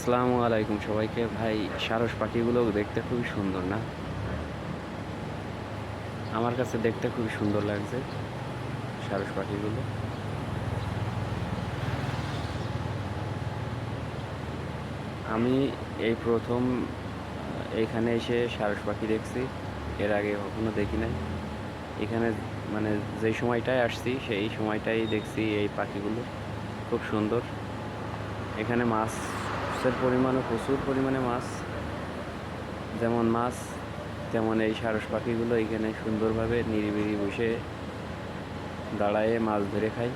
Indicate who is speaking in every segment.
Speaker 1: আসসালামু আলাইকুম সবাইকে। ভাই, সারস পাখিগুলো দেখতে খুবই সুন্দর না? আমার কাছে দেখতে খুবই সুন্দর লাগছে সারস পাখিগুলো। আমি এই প্রথম এইখানে এসে সারস পাখি দেখছি। এর আগে কখনো দেখি নাই। এখানে মানে যেই সময়টায় আসছি সেই সময়টাই দেখছি এই পাখিগুলো খুব সুন্দর। এখানে মাছের পরিমাণও প্রচুর পরিমাণে মাছ। যেমন মাছ তেমন এই সারস পাখিগুলো এখানে সুন্দরভাবে নিরিবিলি বসে দাঁড়ায়ে মাছ ধরে খায়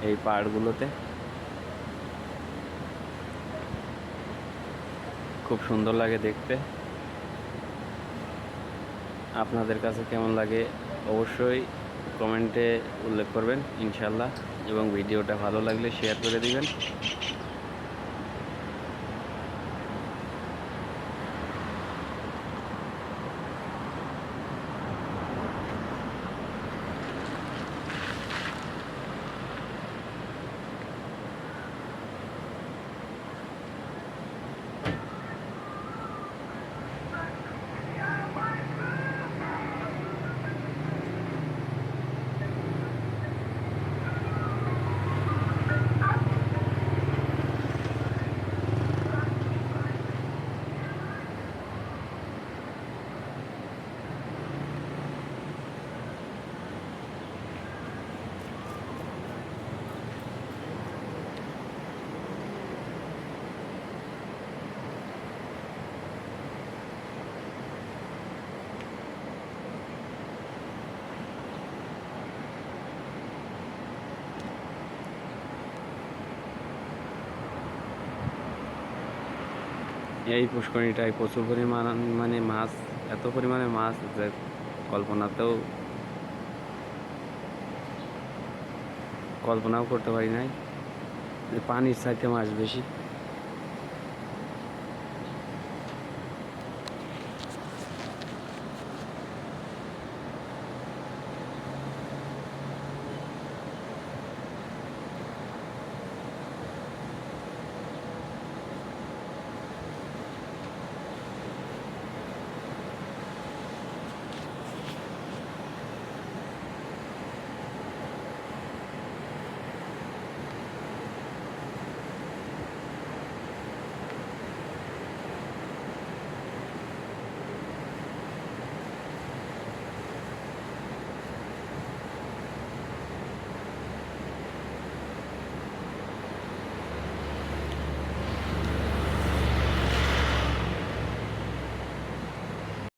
Speaker 1: এই পাড়গুলোতে। খুব সুন্দর লাগে দেখতে। আপনাদের কাছে কেমন লাগে অবশ্যই কমেন্টে উল্লেখ করবেন ইনশাল্লাহ, এবং ভিডিওটা ভালো লাগলে শেয়ার করে দিবেন। এই পুষ্করিণীটায় প্রচুর মানে মাছ, এত পরিমাণে মাছ যে কল্পনাও করতে পারি নাই যে পানির চাইতে মাছ বেশি।